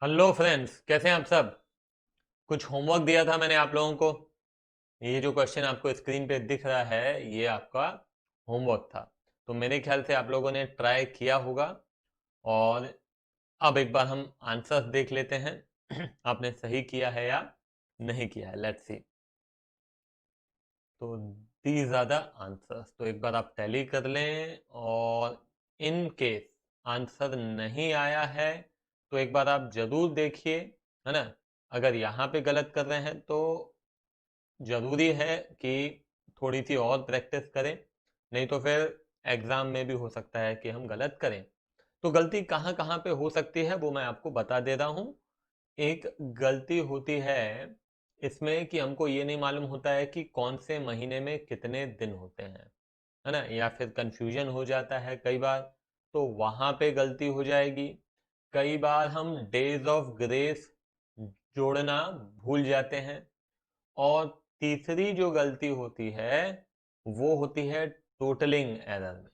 Hello friends, कैसे हैं आप सब। कुछ होमवर्क दिया था मैंने आप लोगों को। ये जो क्वेश्चन आपको स्क्रीन पे दिख रहा है ये आपका होमवर्क था। तो मेरे ख्याल से आप लोगों ने ट्राई किया होगा। और अब एक बार हम आंसर्स देख लेते हैं। आपने सही किया है या नहीं किया है, लेट्स सी। तो दीज आर द आंसर्स। तो एक बार आप टैली कर लें, और इन केस आंसर नहीं आया है तो एक बार आप जरूर देखिए, है ना। अगर यहाँ पे गलत कर रहे हैं तो जरूरी है कि थोड़ी सी और प्रैक्टिस करें, नहीं तो फिर एग्जाम में भी हो सकता है कि हम गलत करें। तो गलती कहाँ कहाँ पे हो सकती है वो मैं आपको बता दे रहा हूँ। एक गलती होती है इसमें कि हमको ये नहीं मालूम होता है कि कौन से महीने में कितने दिन होते हैं, है ना। या फिर कंफ्यूजन हो जाता है कई बार, तो वहां पे गलती हो जाएगी। कई बार हम डेज ऑफ ग्रेस जोड़ना भूल जाते हैं। और तीसरी जो गलती होती है वो होती है टोटलिंग एरर में।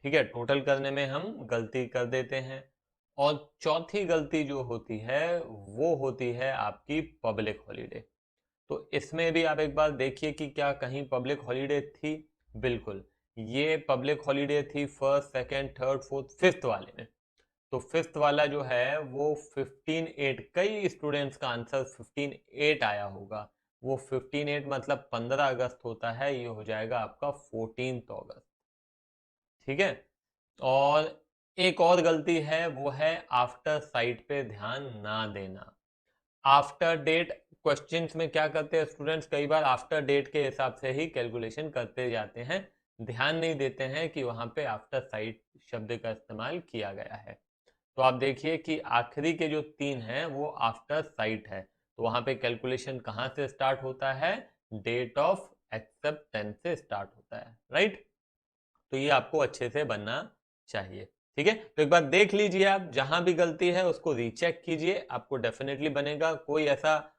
ठीक है, टोटल करने में हम गलती कर देते हैं। और चौथी गलती जो होती है वो होती है आपकी पब्लिक हॉलीडे। तो इसमें भी आप एक बार देखिए कि क्या कहीं पब्लिक हॉलीडे थी। बिल्कुल, ये पब्लिक हॉलीडे थी first, second, third, fourth, fifth वाले में। तो फिफ्थ वाला जो है वो 15/8, कई स्टूडेंट्स का आंसर 15/8 आया होगा। वो 15/8 मतलब 15 अगस्त होता है, ये हो जाएगा आपका 14 अगस्त। ठीक है। और एक और गलती है वो है आफ्टर साइट पे ध्यान ना देना। आफ्टर डेट क्वेश्चंस में क्या करते हैं स्टूडेंट्स, कई बार आफ्टर डेट के हिसाब से ही कैलकुलेशन करते जाते हैं, ध्यान नहीं देते हैं कि वहां पे आफ्टर साइट शब्द का इस्तेमाल किया गया है। तो आप देखिए कि आखिरी के जो तीन हैं वो आफ्टर साइट है, तो वहां पे कैलकुलेशन कहां से स्टार्ट होता है, डेट ऑफ एक्सेप्टेंस से स्टार्ट होता है, राइट। तो ये आपको अच्छे से बनना चाहिए। ठीक है, तो एक बार देख लीजिए, आप जहां भी गलती है उसको रीचेक कीजिए, आपको डेफिनेटली बनेगा। कोई ऐसा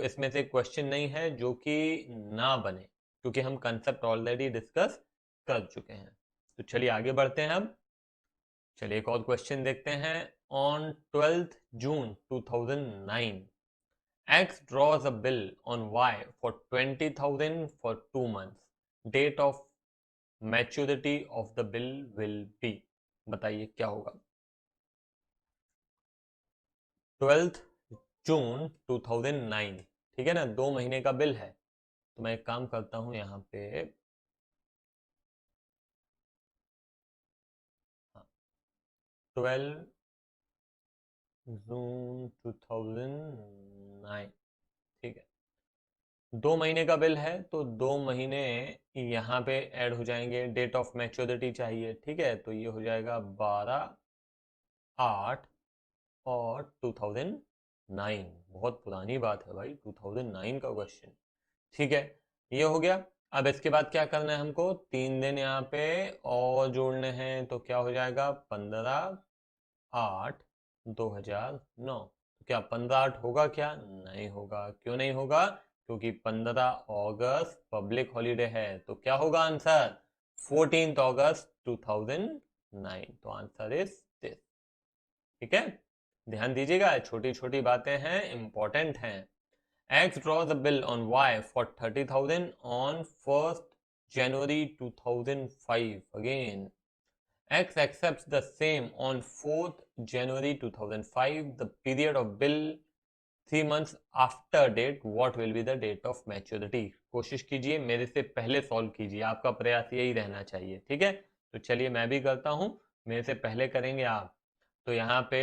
इसमें से क्वेश्चन नहीं है जो कि ना बने, क्योंकि हम कंसेप्ट ऑलरेडी डिस्कस कर चुके हैं। तो चलिए आगे बढ़ते हैं अब। चलिए एक और क्वेश्चन देखते हैं। On 12 June 2009, X draws a bill on Y for 20,000 for 2 months. Date of maturity of the bill will be, बताइए क्या होगा। 12 जून 2009, ठीक है ना, 2 महीने का बिल है। तो मैं एक काम करता हूं यहाँ पे, 12 जून 2009, ठीक है। 2 महीने का बिल है तो 2 महीने यहाँ पे ऐड हो जाएंगे। डेट ऑफ मैच्योरिटी चाहिए, ठीक है, तो ये हो जाएगा 12/8 और 2009। बहुत पुरानी बात है भाई, 2009 का क्वेश्चन। ठीक है, ये हो गया। अब इसके बाद क्या करना है हमको, 3 दिन यहाँ पे और जोड़ने हैं, तो क्या हो जाएगा, 15/8/2009। तो क्या 15/8 होगा, क्या नहीं होगा, क्यों नहीं होगा, क्योंकि 15 अगस्त पब्लिक हॉलीडे है। तो क्या होगा आंसर, 14 अगस्त 2009। तो आंसर इज दिस। ठीक है, ध्यान दीजिएगा, छोटी छोटी बातें हैं, इंपॉर्टेंट हैं। X draws a bill on Y for 30,000 on 1st January 2005. Again, X accepts the same on 4th January 2005. The period of bill 3 months after date. What will be the date of maturity? कोशिश कीजिए, मेरे से पहले solve कीजिए, आपका प्रयास यही रहना चाहिए। ठीक है, तो चलिए मैं भी करता हूं, मेरे से पहले करेंगे आप। तो यहाँ पे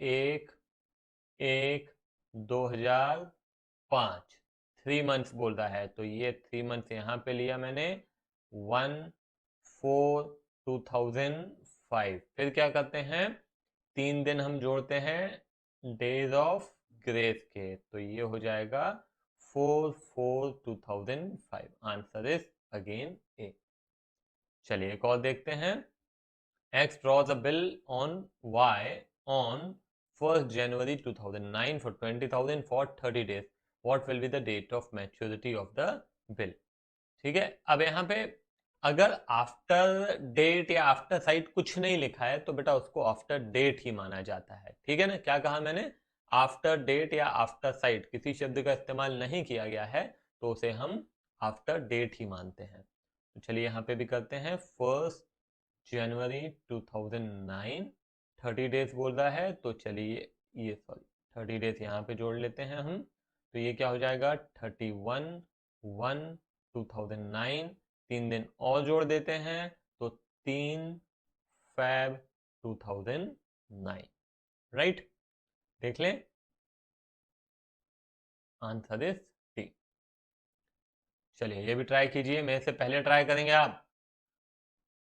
1/1/2005 3 मंथ्स बोल रहा है, तो ये 3 मंथ्स यहाँ पे लिया मैंने। 1/4/2005, फिर क्या करते हैं, 3 दिन हम जोड़ते हैं डेज ऑफ ग्रेस के, तो ये हो जाएगा 4/4/2005। आंसर इज अगेन ए। चलिए एक और देखते हैं। X draws a bill on Y on 1st January 2009 for 20,000 for 30 days. What will be the date of maturity of the bill? ठीक है, अब यहाँ पे अगर आफ्टर डेट या आफ्टर साइट कुछ नहीं लिखा है तो बेटा उसको आफ्टर डेट ही माना जाता है। ठीक है ना, क्या कहा मैंने, आफ्टर डेट या आफ्टर साइट किसी शब्द का इस्तेमाल नहीं किया गया है तो उसे हम आफ्टर डेट ही मानते हैं। तो चलिए यहाँ पे भी करते हैं, 1 जनवरी 2009, 30 डेज बोल रहा है तो चलिए ये 30 डेज यहाँ पे जोड़ लेते हैं हम। तो ये क्या हो जाएगा, 31/1/2009, 3 दिन और जोड़ देते हैं तो 3 Feb 2009, राइट। देख लें, आंसर इज डी। चलिए ये भी ट्राई कीजिए, मेरे से पहले ट्राई करेंगे आप।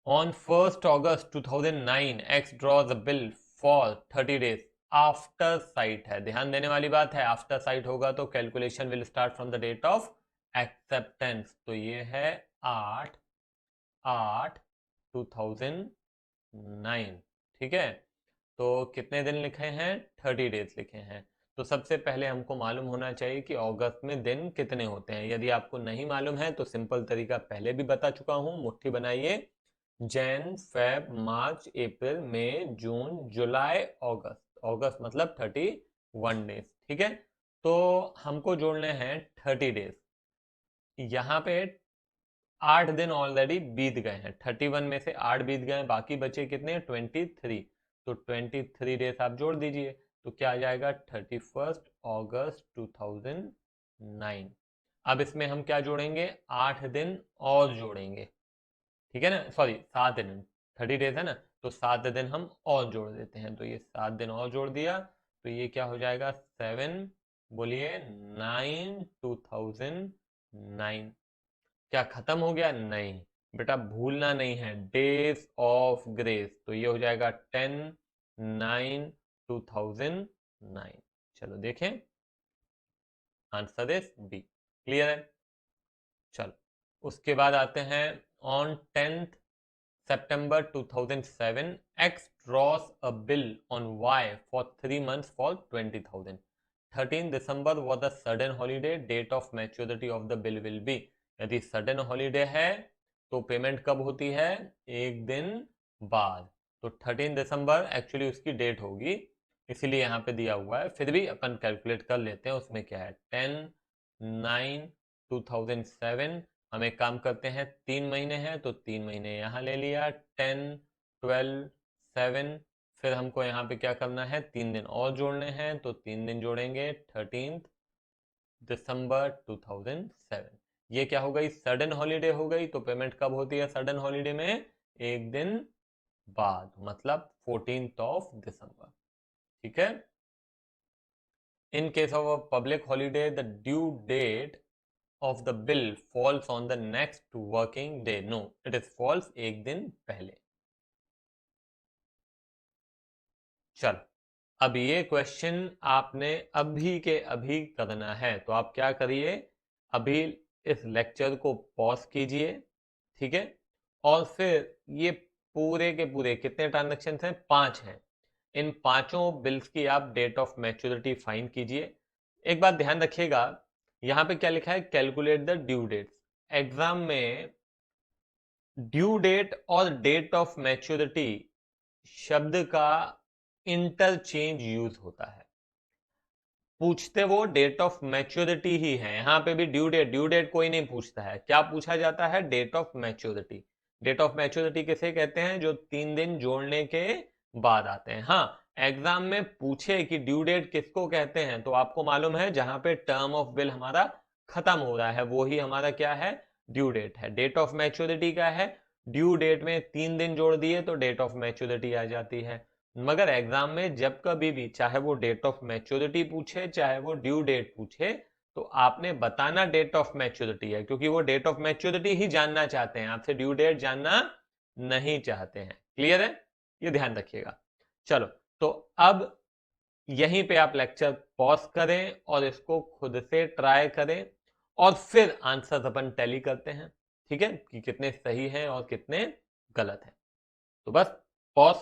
On 1st August 2009, X draws a bill for 30 days after site है, ध्यान देने वाली बात है, आफ्टर साइट होगा तो calculation will start from the date of acceptance. तो ये है 8/8/2009, ठीक है। तो कितने दिन लिखे हैं, 30 डेज लिखे हैं। तो सबसे पहले हमको मालूम होना चाहिए कि अगस्त में दिन कितने होते हैं। यदि आपको नहीं मालूम है तो सिंपल तरीका पहले भी बता चुका हूं, मुट्ठी बनाइए, जैन फेब मार्च अप्रैल मई जून जुलाई अगस्त, अगस्त मतलब 31 डेज, ठीक है। तो हमको जोड़ने हैं 30 डेज, यहाँ पे 8 दिन ऑलरेडी बीत गए हैं, 31 में से 8 बीत गए हैं, बाकी बचे कितने, 23। तो 23 डेज आप जोड़ दीजिए तो क्या आ जाएगा, 31 अगस्त 2009। अब इसमें हम क्या जोड़ेंगे, 8 दिन और जोड़ेंगे, ठीक है ना, सॉरी 7 दिन, 30 डेज है ना, तो 7 दिन हम और जोड़ देते हैं। तो ये 7 दिन और जोड़ दिया तो ये क्या हो जाएगा, 7, बोलिए 9/2009। क्या खत्म हो गया, नहीं बेटा, भूलना नहीं है, डेज ऑफ ग्रेस, तो ये हो जाएगा 10/9/2009। चलो देखें, आंसर इज बी, क्लियर है। चलो उसके बाद आते हैं, on 10th September 2007, X draws a bill on Y for 3 months for 20,000. 13 December was the sudden holiday. Date of maturity of the bill will be. यदि सडन हॉलीडे है तो payment कब होती है, एक दिन बाद। तो 13 दिसंबर एक्चुअली उसकी डेट होगी, इसीलिए यहाँ पे दिया हुआ है, फिर भी अपन कैलकुलेट कर लेते हैं उसमें क्या है। 10/9/2007, हम एक काम करते हैं, 3 महीने हैं तो 3 महीने यहाँ ले लिया, 10/12/7, फिर हमको यहाँ पे क्या करना है, 3 दिन और जोड़ने हैं तो 3 दिन जोड़ेंगे, 13 दिसंबर 2007। ये क्या हो गई, सडन हॉलीडे हो गई, तो पेमेंट कब होती है सडन हॉलीडे में, एक दिन बाद, मतलब 14th December, ठीक है। In case of a public holiday the due date of the bill falls on the next working day. No, it is false, एक दिन पहले। चल, अब ये क्वेश्चन आपने अभी के अभी करना है, तो आप क्या करिए, अभी इस लेक्चर को पॉज कीजिए, ठीक है, और फिर ये पूरे के पूरे कितने ट्रांजेक्शन हैं, 5 हैं, इन पांचों बिल्स की आप डेट ऑफ मैच्योरिटी फाइंड कीजिए। एक बात ध्यान रखिएगा, यहां पे क्या लिखा है, calculate the due dates. Exam में ड्यू डेट और डेट ऑफ मैच्योरिटी शब्द का इंटरचेंज यूज होता है, पूछते वो डेट ऑफ मैच्योरिटी ही है। यहां पे भी ड्यू डेट कोई नहीं पूछता है, क्या पूछा जाता है, date of maturity. Date of maturity किसे कहते हैं, जो 3 दिन जोड़ने के बाद आते हैं। हाँ, एग्जाम में पूछे कि ड्यू डेट किसको कहते हैं, तो आपको मालूम है जहां पे टर्म ऑफ बिल हमारा खत्म हो रहा है वो ही हमारा क्या है, ड्यू डेट है। डेट ऑफ मैच्योरिटी क्या है, ड्यू डेट में 3 दिन जोड़ दिए तो डेट ऑफ मैच्योरिटी आ जाती है। मगर एग्जाम में जब कभी भी चाहे वो डेट ऑफ मैच्योरिटी पूछे चाहे वो ड्यू डेट पूछे, तो आपने बताना डेट ऑफ मैच्योरिटी है, क्योंकि वो डेट ऑफ मैच्योरिटी ही जानना चाहते हैं, आपसे ड्यू डेट जानना नहीं चाहते हैं। क्लियर है, ये ध्यान रखिएगा। चलो, तो अब यहीं पे आप लेक्चर पॉज करें और इसको खुद से ट्राई करें, और फिर आंसर अपन टैली करते हैं, ठीक है, कि कितने सही हैं और कितने गलत हैं। तो बस पॉज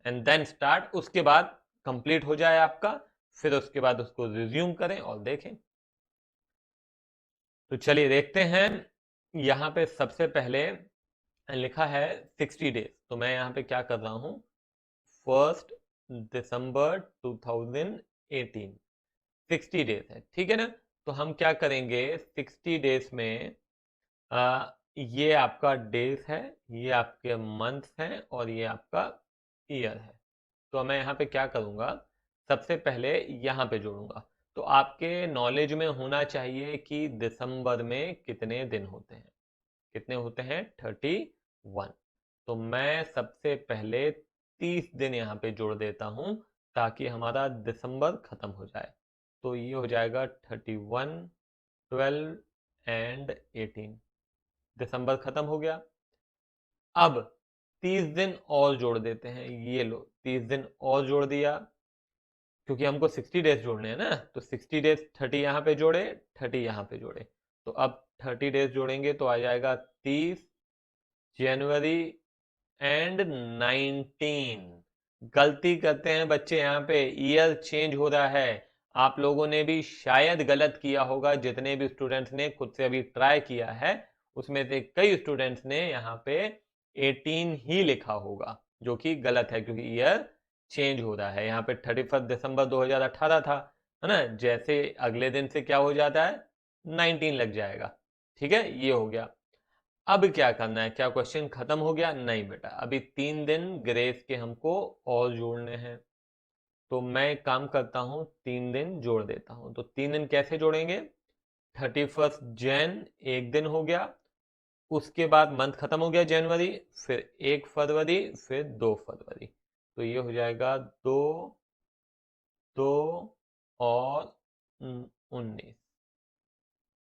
एंड देन स्टार्ट, उसके बाद कंप्लीट हो जाए आपका, फिर उसके बाद उसको रिज्यूम करें और देखें। तो चलिए देखते हैं, यहां पे सबसे पहले लिखा है 60 डेज, तो मैं यहाँ पे क्या कर रहा हूँ, 1 दिसंबर 2018, 60 डेज है, ठीक है ना। तो हम क्या करेंगे, 60 डेज में ये आपका डेज है, ये आपके मंथ हैं, और ये आपका ईयर है। तो मैं यहाँ पे क्या करूँगा, सबसे पहले यहाँ पे जोड़ूंगा। तो आपके नॉलेज में होना चाहिए कि दिसंबर में कितने दिन होते हैं, कितने होते हैं, 31। तो मैं सबसे पहले 30 दिन यहाँ पे जोड़ देता हूँ ताकि हमारा दिसंबर खत्म हो जाए। तो ये हो जाएगा 31, 12 एंड 18, दिसंबर खत्म हो गया। अब 30 दिन और जोड़ देते हैं, ये लो 30 दिन और जोड़ दिया, क्योंकि हमको 60 डेज जोड़ने हैं ना। तो 60 डेज, 30 यहाँ पे जोड़े, 30 यहाँ पे जोड़े, तो अब 30 डेज जोड़ेंगे तो आ जाएगा 30 जनवरी एंड 19। गलती करते हैं बच्चे, यहाँ पे ईयर चेंज हो रहा है। आप लोगों ने भी शायद गलत किया होगा, जितने भी स्टूडेंट्स ने खुद से अभी ट्राई किया है उसमें से कई स्टूडेंट्स ने यहाँ पे 18 ही लिखा होगा, जो कि गलत है, क्योंकि ईयर चेंज हो रहा है। यहाँ पे 31 दिसंबर 2018 था, है ना। जैसे अगले दिन से क्या हो जाता है, 19 लग जाएगा, ठीक है, ये हो गया। अब क्या करना है, क्या क्वेश्चन खत्म हो गया, नहीं बेटा, अभी 3 दिन ग्रेस के हमको और जोड़ने हैं। तो मैं एक काम करता हूँ, 3 दिन जोड़ देता हूँ। तो 3 दिन कैसे जोड़ेंगे, 31 जैन एक दिन हो गया, उसके बाद मंथ खत्म हो गया जनवरी, फिर 1 फरवरी, फिर 2 फरवरी। तो ये हो जाएगा 2, 2 और 19,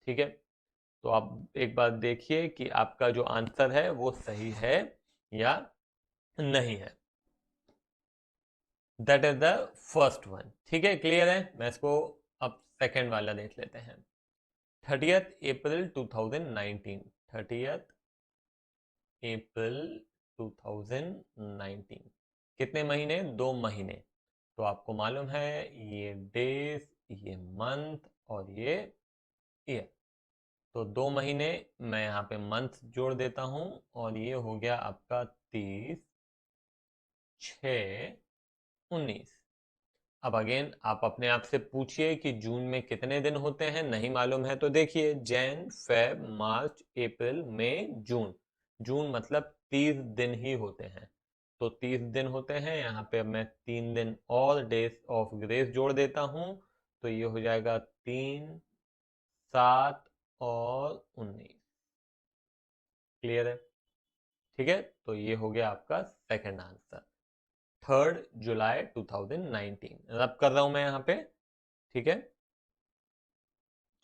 ठीक है। तो आप एक बार देखिए कि आपका जो आंसर है वो सही है या नहीं है। That is the first one, ठीक है, क्लियर है। मैं इसको अब सेकेंड वाला देख लेते हैं। 30 अप्रैल 2019, 30 अप्रैल 2019, कितने महीने, 2 महीने। तो आपको मालूम है ये डेज, ये मंथ और ये ईयर। तो 2 महीने, मैं यहाँ पे मंथ जोड़ देता हूँ, और ये हो गया आपका 30, 6, 19। अब अगेन आप अपने आप से पूछिए कि जून में कितने दिन होते हैं, नहीं मालूम है तो देखिए, जैन, फेब, मार्च, अप्रैल, मई, जून। जून मतलब 30 दिन ही होते हैं। तो 30 दिन होते हैं, यहाँ पे अब मैं 3 दिन और डेज ऑफ ग्रेस जोड़ देता हूँ। तो ये हो जाएगा 3, 7 और 19, क्लियर है, ठीक है। तो ये हो गया आपका सेकंड आंसर, 3 जुलाई 2019। रब कर रहा हूं मैं यहाँ पे, ठीक है।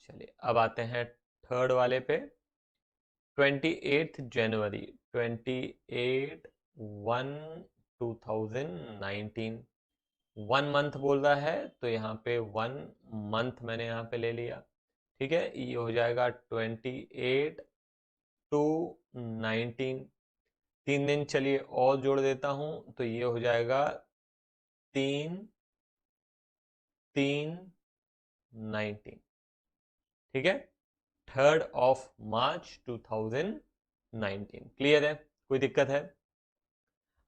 चलिए अब आते हैं थर्ड वाले पे। 28 जनवरी, 28/1/2019, 1 मंथ बोल रहा है, तो यहाँ पे 1 मंथ मैंने यहाँ पे ले लिया, ठीक है। ये हो जाएगा 28/2/19। 3 दिन चलिए और जोड़ देता हूँ, तो ये हो जाएगा 3/3/19, ठीक है। 3rd of March 2019, क्लियर है, कोई दिक्कत है।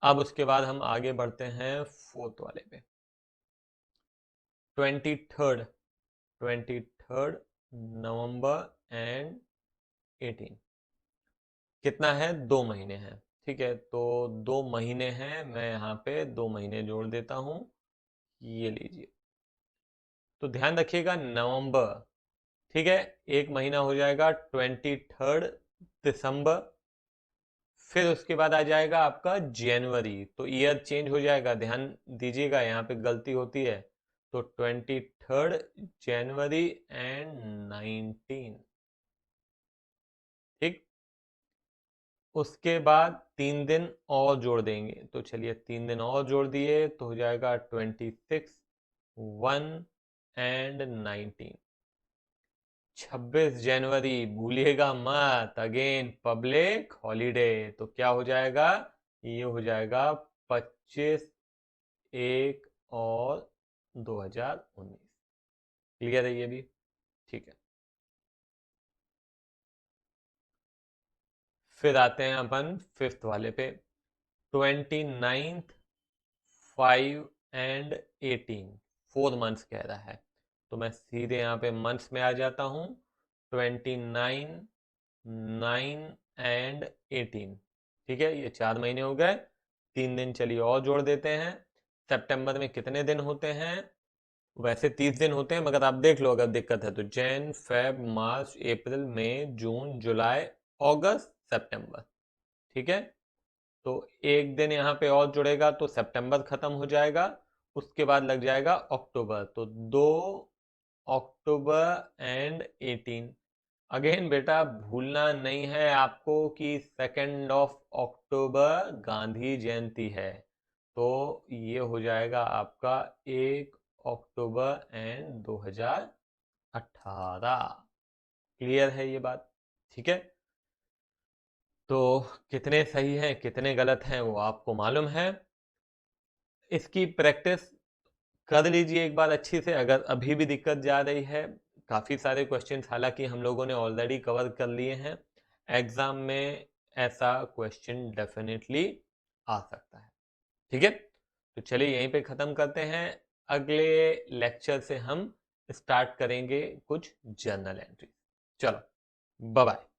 अब उसके बाद हम आगे बढ़ते हैं फोर्थ वाले पे। 23rd, 23rd नवंबर एंड 18, कितना है, 2 महीने हैं, ठीक है। तो 2 महीने हैं, मैं यहाँ पे 2 महीने जोड़ देता हूँ, ये लीजिए। तो ध्यान रखिएगा, नवंबर, ठीक है, एक महीना हो जाएगा 23rd दिसंबर, फिर उसके बाद आ जाएगा आपका जनवरी। तो ईयर चेंज हो जाएगा, ध्यान दीजिएगा, यहाँ पे गलती होती है। तो 23rd, January एंड 19, ठीक। उसके बाद 3 दिन और जोड़ देंगे, तो चलिए 3 दिन और जोड़ दिए, तो हो जाएगा 26/1/19, 26 जनवरी, भूलिएगा मत, अगेन पब्लिक हॉलीडे। तो क्या हो जाएगा, ये हो जाएगा 25/1/2019, क्लियर है ये भी, ठीक है। फिर आते हैं अपन 5th वाले पे, 29th, 5 एंड 18, 4 मंथ्स कह रहा है। तो मैं सीधे यहाँ पे मंथ्स में आ जाता हूँ, 29, 9 एंड 18। ठीक है, ये 4 महीने हो गए। 3 दिन चलिए और जोड़ देते हैं। सितंबर में कितने दिन होते हैं? वैसे 30 दिन होते हैं, मगर आप देख लो अगर दिक्कत है तो। जैन, फेब, मार्च, अप्रैल, मई, जून, जुलाई, अगस्त, सितंबर। ठीक है, तो एक दिन यहाँ पे और जुड़ेगा तो सितंबर खत्म हो जाएगा। उसके बाद लग जाएगा अक्टूबर, तो 2 अक्टूबर एंड 18। अगेन बेटा भूलना नहीं है आपको कि 2 अक्टूबर गांधी जयंती है, तो ये हो जाएगा आपका 1 अक्टूबर एंड 2018। क्लियर है ये बात? ठीक है, तो कितने सही हैं कितने गलत हैं वो आपको मालूम है। इसकी प्रैक्टिस कर लीजिए एक बार अच्छी से, अगर अभी भी दिक्कत जा रही है। काफ़ी सारे क्वेश्चंस हालांकि हम लोगों ने ऑलरेडी कवर कर लिए हैं, एग्जाम में ऐसा क्वेश्चन डेफिनेटली आ सकता है। ठीक है, तो चलिए यहीं पे ख़त्म करते हैं। अगले लेक्चर से हम स्टार्ट करेंगे कुछ जर्नल एंट्री। चलो, बाय बाय।